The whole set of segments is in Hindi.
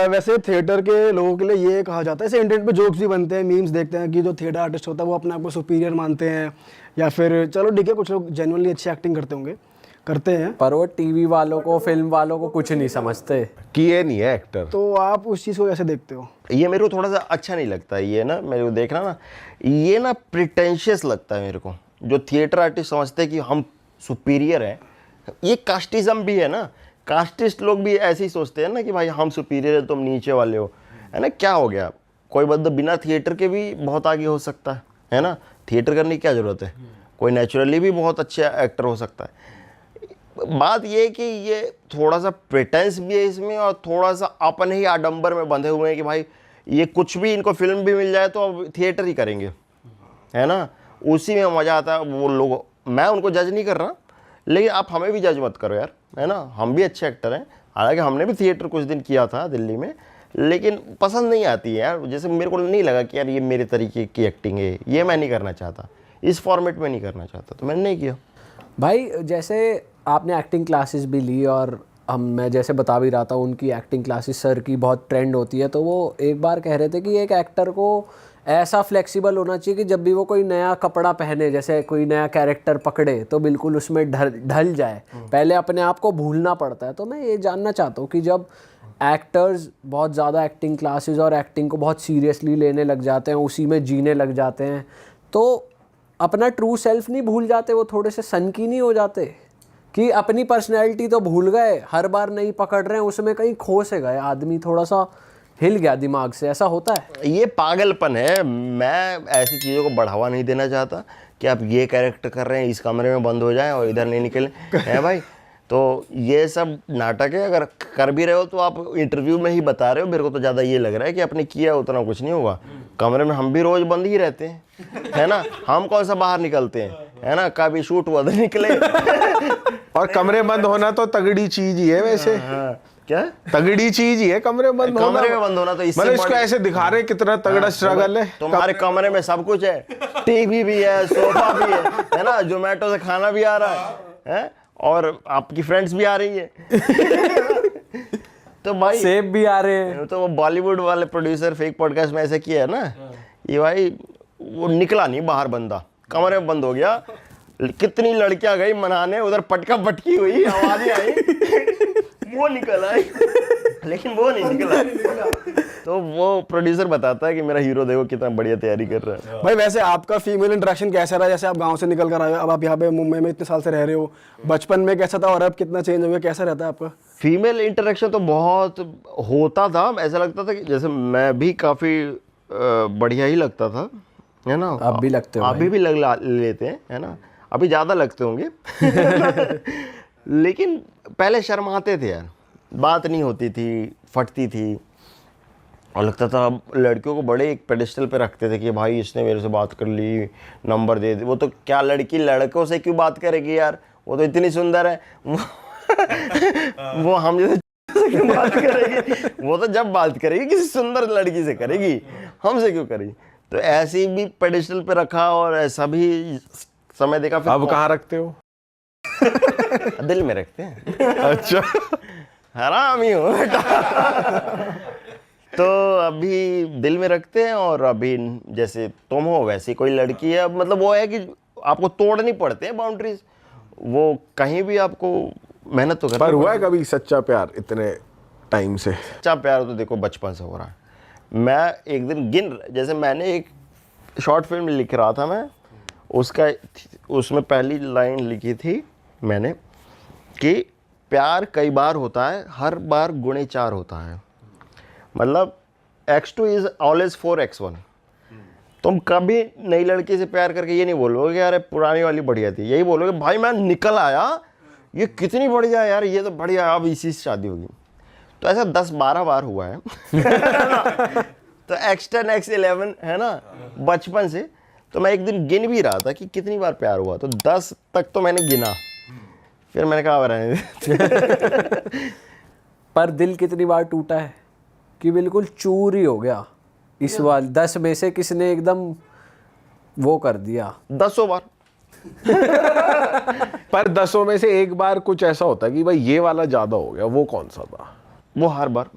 वैसे थिएटर के लोगों के लिए ये कहा जाता है, ऐसे इंटरनेट पे जोक्स भी बनते हैं, मीम्स देखते हैं कि जो थिएटर आर्टिस्ट होता है वो अपने आप को सुपीरियर मानते हैं, या फिर चलो ठीक है कुछ लोग जेन्युइनली अच्छी एक्टिंग करते हैं, पर वो टीवी वालों को, फिल्म वालों को कुछ नहीं समझते कि ये नहीं है एक्टर। तो आप उस चीज़ को कैसे देखते हो? ये मेरे को थोड़ा सा अच्छा नहीं लगता है, ये ना मेरे को देखना ना, ये ना प्रिटेंशियस लगता है मेरे को। जो थिएटर आर्टिस्ट समझते हैं कि हम सुपीरियर हैं, ये कास्टिज्म भी है ना, कास्टिस्ट लोग भी ऐसे ही सोचते हैं ना कि भाई हम सुपीरियर है, तुम नीचे वाले हो, है ना। क्या हो गया, कोई बंदा बिना थिएटर के भी बहुत आगे हो सकता है ना। थिएटर करने की क्या ज़रूरत है, कोई नेचुरली भी बहुत अच्छा एक्टर हो सकता है। बात ये है कि ये थोड़ा सा प्रिटेंस भी है इसमें, और थोड़ा सा अपने ही आडंबर में बंधे हुए हैं कि भाई ये कुछ भी, इनको फिल्म भी मिल जाए तो अब थिएटर ही करेंगे, है ना। उसी में मज़ा आता है। वो लोग, मैं उनको जज नहीं कर रहा, लेकिन आप हमें भी जज मत करो यार, है ना। हम भी अच्छे एक्टर हैं, हालांकि हमने भी थिएटर कुछ दिन किया था दिल्ली में, लेकिन पसंद नहीं आती है यार। जैसे मेरे को नहीं लगा कि यार ये मेरे तरीके की एक्टिंग है, ये मैं नहीं करना चाहता, इस फॉर्मेट में नहीं करना चाहता, तो मैंने नहीं किया। भाई जैसे आपने एक्टिंग क्लासेस भी ली, और मैं जैसे बता भी रहा था उनकी एक्टिंग क्लासेस सर की बहुत ट्रेंड होती है, तो वो एक बार कह रहे थे कि एक एक्टर को ऐसा फ्लेक्सिबल होना चाहिए कि जब भी वो कोई नया कपड़ा पहने, जैसे कोई नया कैरेक्टर पकड़े, तो बिल्कुल उसमें ढल जाए। पहले अपने आप को भूलना पड़ता है। तो मैं ये जानना चाहता हूँ कि जब एक्टर्स बहुत ज़्यादा एक्टिंग क्लासेस और एक्टिंग को बहुत सीरियसली लेने लग जाते हैं, उसी में जीने लग जाते हैं, तो अपना ट्रू सेल्फ नहीं भूल जाते? वो थोड़े से सनकी नहीं हो जाते कि अपनी पर्सनैलिटी तो भूल गए, हर बार नहीं पकड़ रहे हैं, उसमें कहीं खो से गए, आदमी थोड़ा सा हिल गया दिमाग से? ऐसा होता है? ये पागलपन है। मैं ऐसी चीज़ों को बढ़ावा नहीं देना चाहता कि आप ये कैरेक्टर कर रहे हैं, इस कमरे में बंद हो जाएं और इधर नहीं निकलें, है भाई। तो ये सब नाटक है। अगर कर भी रहे हो तो आप इंटरव्यू में ही बता रहे हो। मेरे को तो ज़्यादा ये लग रहा है कि आपने किया उतना कुछ नहीं होगा। कमरे में हम भी रोज़ बंद ही रहते हैं, है ना। हम कौन सा बाहर निकलते हैं, है ना। कभी शूट हुआ तो निकले। और कमरे बंद होना तो तगड़ी चीज ही है वैसे। क्या तगड़ी चीज ही है कमरे बंद होना। कमरे में बंद होना तो इससे मतलब इसको ऐसे दिखा रहे कितना तगड़ा स्ट्रगल है। तुम्हारे कमरे में सब कुछ है, टीवी भी है, सोफा भी है ना, जोमेटो से खाना भी आ रहा है, और आपकी फ्रेंड्स भी आ रही है। तो भाई सेब भी आ रहे हैं। तो वो बॉलीवुड वाले प्रोड्यूसर फेक पॉडकास्ट में ऐसे किया है ना, ये भाई वो निकला नहीं बाहर, बंदा कमरे में बंद हो गया। कितनी लड़कियां गई मनाने, उधर पटका पटकी हुई, आवाजें आई, वो निकल आई, लेकिन वो नहीं निकला। तो वो प्रोड्यूसर बताता है कि मेरा हीरो देखो कितना बढ़िया तैयारी कर रहा है। भाई वैसे आपका फीमेल इंटरेक्शन कैसा रहा? जैसे आप गांव से निकल कर आए हो, अब आप यहाँ पे मुंबई में इतने साल से रह रहे हो, बचपन में कैसा था और अब कितना चेंज हो गया, कैसा रहता है आपका? फीमेल इंटरेक्शन तो बहुत होता था। ऐसा लगता था कि जैसे मैं भी काफ़ी बढ़िया ही लगता था, है ना। अब भी लगते हो? अभी भी लेते हैं, है ना। अभी ज़्यादा लगते होंगे। लेकिन पहले शर्माते थे यार, बात नहीं होती थी, फटती थी, और लगता था लड़कियों को बड़े एक पेडिस्टल पे रखते थे कि भाई इसने मेरे से बात कर ली, नंबर दे दे। वो तो क्या लड़की लड़कों से क्यों बात करेगी यार, वो तो इतनी सुंदर है। वो हम जैसे क्यों बात करेगी, वो तो जब बात करेगी किसी सुंदर लड़की से करेगी, हमसे क्यों करेगी। तो ऐसे ही भी पेडिस्टल पे रखा, और ऐसा भी समय देखा। फिर अब कहाँ रखते हो? दिल में रखते हैं। अच्छा, हरामी हो बेटा। तो अभी दिल में रखते हैं, और अभी जैसे तुम हो वैसी कोई लड़की है। मतलब वो है कि आपको तोड़नी पड़ते हैं बाउंड्रीज, वो कहीं भी आपको मेहनत तो करनी। पर हुआ है कभी सच्चा प्यार इतने टाइम से? सच्चा प्यार तो देखो बचपन से हो रहा है। मैं एक दिन जैसे मैंने एक शॉर्ट फिल्म लिख रहा था मैं, उसमें पहली लाइन लिखी थी मैंने कि प्यार कई बार होता है, हर बार गुणे 4 होता है। मतलब x2 इज ऑलवेज 4x1। तुम कभी नई लड़की से प्यार करके ये नहीं बोलोगे यार पुरानी वाली बढ़िया थी, यही बोलोगे भाई मैं निकल आया, ये कितनी बढ़िया यार, ये तो बढ़िया, अब इसी से शादी होगी। तो ऐसा 10-12 बार हुआ है। तो x10 x11 है ना, बचपन से। तो मैं एक दिन गिन भी रहा था कि कितनी बार प्यार हुआ, तो 10 तक तो मैंने गिना, फिर मैंने कहा रहने दे। पर दिल कितनी बार टूटा है कि बिल्कुल चूर ही हो गया इस बार? 10 में से किसने एकदम वो कर दिया? 10 बार। पर 10 में से एक बार कुछ ऐसा होता है कि भाई ये वाला ज्यादा हो गया, वो कौन सा था? वो हर बार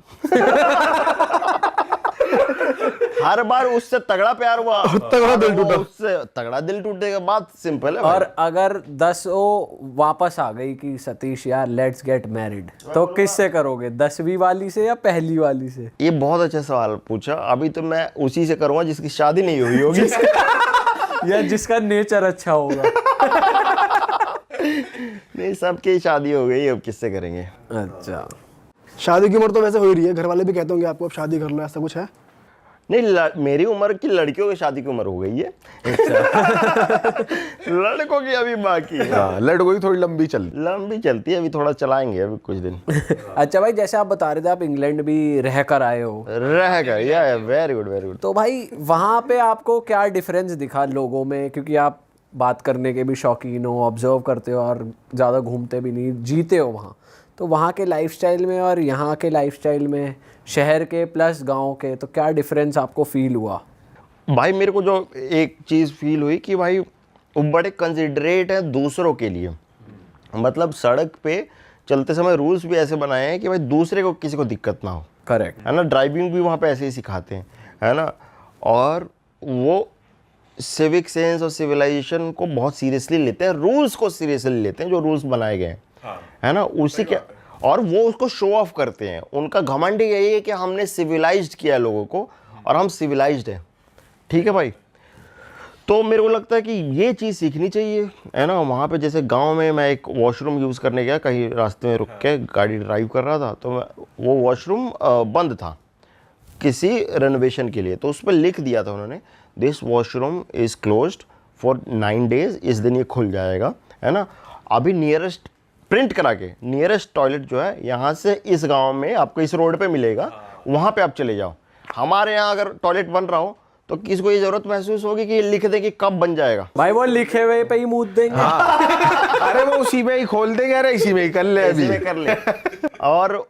हर बार उससे तगड़ा प्यार हुआ, तगड़ा दिल टूटा, उससे तगड़ा दिल टूटेगा, बात सिंपल है भाई। और अगर 10 वो वापस आ गई कि सतीश यार लेट्स गेट मैरिड, तो किससे करोगे, 10वीं वाली से या पहली वाली से? ये बहुत अच्छा सवाल पूछा। अभी तो मैं उसी से करूंगा जिसकी शादी नहीं हुई होगी या जिसका नेचर अच्छा होगा। नहीं, सबकी शादी हो गई, अब किससे करेंगे। अच्छा, शादी की उम्र तो वैसे हो ही रही है, घर वाले भी कहते होंगे आपको अब शादी कर लो, ऐसा कुछ है? नहीं, मेरी उम्र की लड़कियों की शादी की उम्र हो गई है। लड़कों की अभी बाकी है। हाँ, लड़कों की थोड़ी लंबी चलती है, अभी थोड़ा चलाएंगे अभी कुछ दिन। अच्छा भाई, जैसे आप बता रहे थे आप इंग्लैंड भी रह कर आए हो, रहेगा, या वेरी गुड वेरी गुड। तो भाई वहाँ पे आपको क्या डिफरेंस दिखा लोगों में? क्योंकि आप बात करने के भी शौकीन हो, ऑब्जर्व करते हो और ज़्यादा घूमते भी नहीं, जीते हो वहाँ, तो वहाँ के लाइफस्टाइल में और यहाँ के लाइफस्टाइल में, शहर के प्लस गांव के, तो क्या डिफरेंस आपको फील हुआ? भाई मेरे को जो एक चीज़ फील हुई कि भाई वो बड़े कंसिडरेट है दूसरों के लिए। मतलब सड़क पे चलते समय रूल्स भी ऐसे बनाए हैं कि भाई दूसरे को किसी को दिक्कत ना हो। करेक्ट है ना, ड्राइविंग भी वहाँ पे ऐसे ही सिखाते हैं, है ना। और वो सिविक सेंस और सिविलाइजेशन को बहुत सीरियसली लेते हैं, रूल्स को सीरियसली लेते हैं जो रूल्स बनाए गए हैं, है ना, उसी के। और वो उसको शो ऑफ करते हैं। उनका घमंड यही है कि हमने सिविलाइज्ड किया लोगों को और हम सिविलाइज्ड हैं। ठीक है भाई, तो मेरे को लगता है कि ये चीज़ सीखनी चाहिए, है ना। वहाँ पे जैसे गांव में मैं एक वॉशरूम यूज़ करने गया, कहीं रास्ते में रुक के गाड़ी ड्राइव कर रहा था, तो वो वॉशरूम बंद था किसी रेनोवेशन के लिए, तो उस पर लिख दिया था उन्होंने, this washroom is closed for 9 days, इस दिन ये खुल जाएगा, है ना। अभी नियरेस्ट प्रिंट करा के नियरेस्ट टॉयलेट जो है यहाँ से इस गांव में आपको इस रोड पे मिलेगा, वहाँ पे आप चले जाओ। हमारे यहाँ अगर टॉयलेट बन रहा हो तो किसी को ये जरूरत महसूस होगी कि लिख दे कि कब बन जाएगा। भाई, वो लिखे हुए पे ही मूत देंगे। अरे वो उसी में ही खोल देंगे, अरे इसी में ही कर ले, अभी इसी में कर ले। और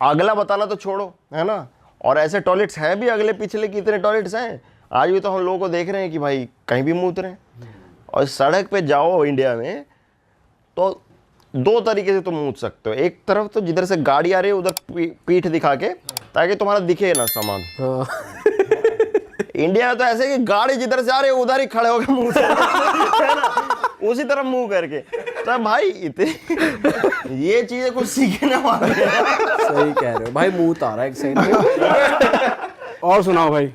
अगला बताना तो छोड़ो, है ना। और ऐसे टॉयलेट्स हैं भी, अगले पिछले कितने टॉयलेट्स हैं आज भी, तो हम लोगों को देख रहे हैं कि भाई कहीं भी मूत रहे हैं। और सड़क पे जाओ इंडिया में तो 2 तरीके से तुम मूत सकते हो। एक तरफ तो जिधर से गाड़ी आ रही है उधर पीठ दिखा के, ताकि तुम्हारा दिखे ना सामान। इंडिया में तो ऐसे कि गाड़ी जिधर से आ रही है उधर ही खड़े होकर मुंह से, है ना, उसी तरफ मुंह करके। तो भाई इतनी ये चीजें कुछ सीखने वाले हैं। सही कह रहे हो भाई, मूत आ रहा है एक साइड में। और सुनाओ भाई।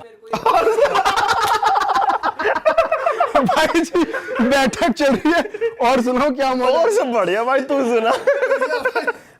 भाई जी बैठक चल रही है, और सुनाओ क्या मौज। और सब बढ़िया भाई, तू सुना।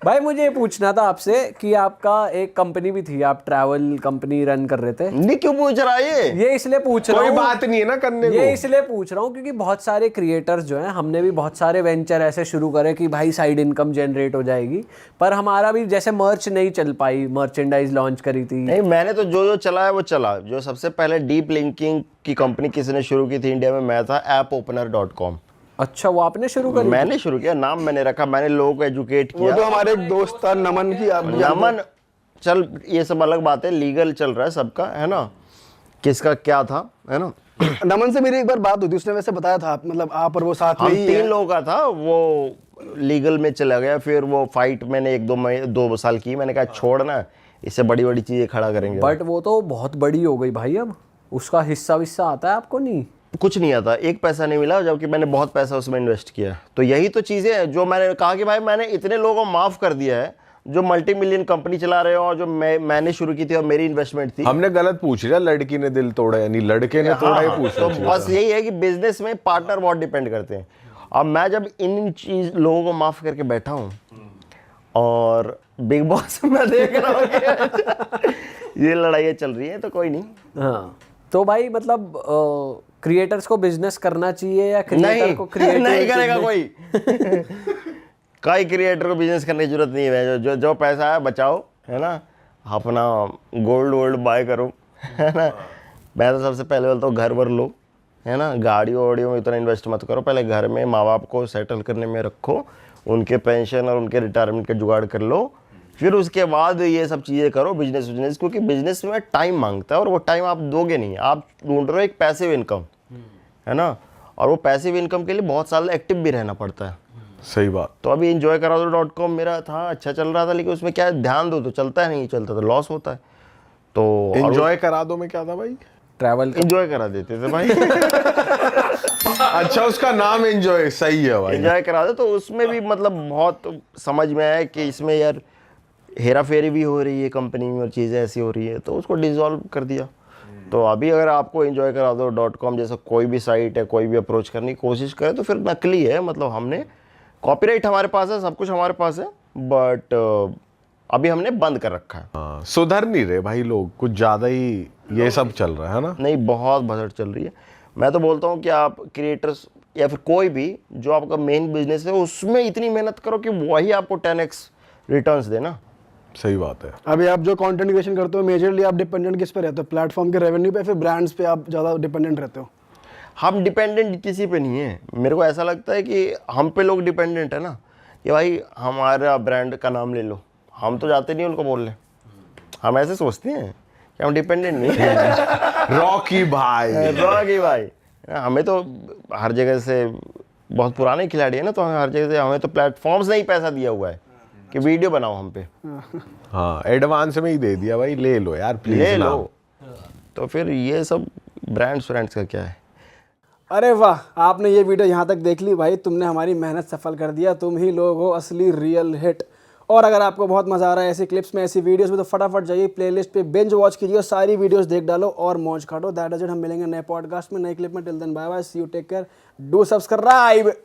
भाई मुझे ये पूछना था आपसे कि आपका एक कंपनी भी थी, आप ट्रैवल कंपनी रन कर रहे थे। नहीं, क्यों पूछ रहा है ये इसलिए पूछ रहा हूँ, कोई बात नहीं है ना करने को। ये इसलिए पूछ रहा हूँ क्योंकि बहुत सारे क्रिएटर्स जो हैं, हमने भी बहुत सारे वेंचर ऐसे शुरू करे कि भाई साइड इनकम जनरेट हो जाएगी, पर हमारा भी जैसे मर्च नहीं चल पाई, मर्चेंडाइज लॉन्च करी थी। नहीं, मैंने तो जो चला है वो चला। जो सबसे पहले डीप लिंकिंग की कंपनी किसी ने शुरू की थी इंडिया में, मैं था AppOpener.com। अच्छा, वो आपने शुरू करी? मैंने शुरू किया, नाम मैंने रखा, मैंने लोगों को एजुकेट वो किया। तो हमारे एक दोस्त था नमन की, आप नमन, चल ये सब अलग बात है, लीगल चल रहा है सबका, है ना, किसका क्या था, है ना। नमन से मेरी एक बार बात हुई थी, उसने वैसे बताया था, मतलब आप और वो साथ में हम ही 3 लोगों का था, वो लीगल में चला गया। फिर वो फाइट मैंने 1-2 साल की, मैंने कहा छोड़ना, इससे बड़ी बड़ी चीजें खड़ा करेंगे। बट वो तो बहुत बड़ी हो गई भाई, अब उसका हिस्सा विस्सा आता है आपको? नहीं, कुछ नहीं आता, 1 पैसा नहीं मिला, जबकि मैंने बहुत पैसा उसमें इन्वेस्ट किया। तो यही तो चीज़ें हैं जो मैंने कहा कि भाई मैंने इतने लोगों को माफ़ कर दिया है जो मल्टी मिलियन कंपनी चला रहे हो, और जो मैंने शुरू की थी और मेरी इन्वेस्टमेंट थी। हमने गलत पूछ लिया, लड़की ने दिल तोड़ा यानी लड़के ने तोड़ा, ये पूछ तो बस यही है कि बिजनेस में पार्टनर बहुत डिपेंड करते हैं। अब मैं जब इन चीज लोगों को माफ़ करके बैठा हूँ और बिग बॉस में देख रहा हूँ कि ये लड़ाइयाँ चल रही हैं, तो कोई नहीं। हाँ, तो भाई मतलब क्रिएटर्स को बिजनेस करना चाहिए या क्रिएटर को क्रिएटर नहीं करेगा कोई। कई क्रिएटर को बिजनेस करने की जरूरत नहीं है। जो पैसा है बचाओ, है ना, अपना गोल्ड वोल्ड बाय करो, है ना। मैं तो सबसे पहले बोलता हूँ घर वर लो, है ना, गाड़ियों वाड़ियों में इतना इन्वेस्ट मत करो, पहले घर में माँ बाप को सेटल करने में रखो, उनके पेंशन और उनके रिटायरमेंट का जुगाड़ कर लो, फिर उसके बाद ये सब चीज़ें करो बिजनेस। क्योंकि बिजनेस में टाइम मांगता है और वो टाइम आप दोगे नहीं, आप ढूंढ रहे हो एक पैसिव इनकम, है ना। और वो पैसिव इनकम के लिए बहुत साल एक्टिव भी रहना पड़ता है, सही बात। तो अभी enjoykaraado.com मेरा था, अच्छा चल रहा था, लेकिन उसमें क्या है, ध्यान दो तो चलता है, नहीं चलता तो लॉस होता है। तो एंजॉय करा दो में क्या था भाई? ट्रैवल एंजॉय करा देते थे भाई। अच्छा, उसका नाम एंजॉय, सही है भाई। एंजॉय करा दे, तो उसमें भी मतलब बहुत समझ में आया कि इसमें यार हेरा फेरी भी हो रही है कंपनी में और चीज़ें ऐसी हो रही है, तो उसको डिसॉल्व कर दिया। तो अभी अगर आपको enjoykaraado.com जैसा कोई भी साइट है, कोई भी अप्रोच करने की कोशिश करे तो फिर नकली है। मतलब हमने कॉपीराइट हमारे पास है, सब कुछ हमारे पास है, बट अभी हमने बंद कर रखा है। हाँ, सुधर नहीं रहे भाई लोग, कुछ ज्यादा ही ये सब चल रहा है ना। नहीं, बहुत भसड़ चल रही है। मैं तो बोलता हूँ कि आप क्रिएटर्स या फिर कोई भी जो आपका मेन बिजनेस है उसमें इतनी मेहनत करो कि वही आपको 10x रिटर्न्स देना। सही बात है। अभी आप जो कंटेंट क्रिएशन करते हो मेजरली आप डिपेंडेंट किस पे रहते हो, प्लेटफॉर्म के रेवेन्यू पे, फिर ब्रांड्स पे आप ज़्यादा डिपेंडेंट रहते हो? हम डिपेंडेंट किसी पे नहीं है। मेरे को ऐसा लगता है कि हम पे लोग डिपेंडेंट है ना, कि भाई हमारा ब्रांड का नाम ले लो, हम तो जाते नहीं उनको बोलने। हम ऐसे सोचते हैं कि हम डिपेंडेंट नहीं है। रॉकी भाई। रॉकी भाई, हमें तो हर जगह से बहुत पुराने खिलाड़ी है ना, तो हमें हर जगह से, हमें तो प्लेटफॉर्म्स ने ही पैसा दिया हुआ है कि वीडियो बनाओ हम पे। हाँ, एडवांस में ही दे दिया भाई, ले लो यार प्लीज ले ना। लो। तो फिर ये सब ब्रांड्स का क्या है। अरे वाह, आपने ये वीडियो यहाँ तक देख ली भाई, तुमने हमारी मेहनत सफल कर दिया। तुम ही लोग हो असली रियल हिट। और अगर आपको बहुत मज़ा आ रहा है ऐसी क्लिप्स में, ऐसी वीडियोस में, तो फटाफट जाइए प्लेलिस्ट पे, बिंज वॉच कीजिए, सारी वीडियोस देख डालो और मौज काटो। दैट इज इट। हम मिलेंगे नए पॉडकास्ट में, नए क्लिप में। Till then bye bye, see you, take care, do subscribe.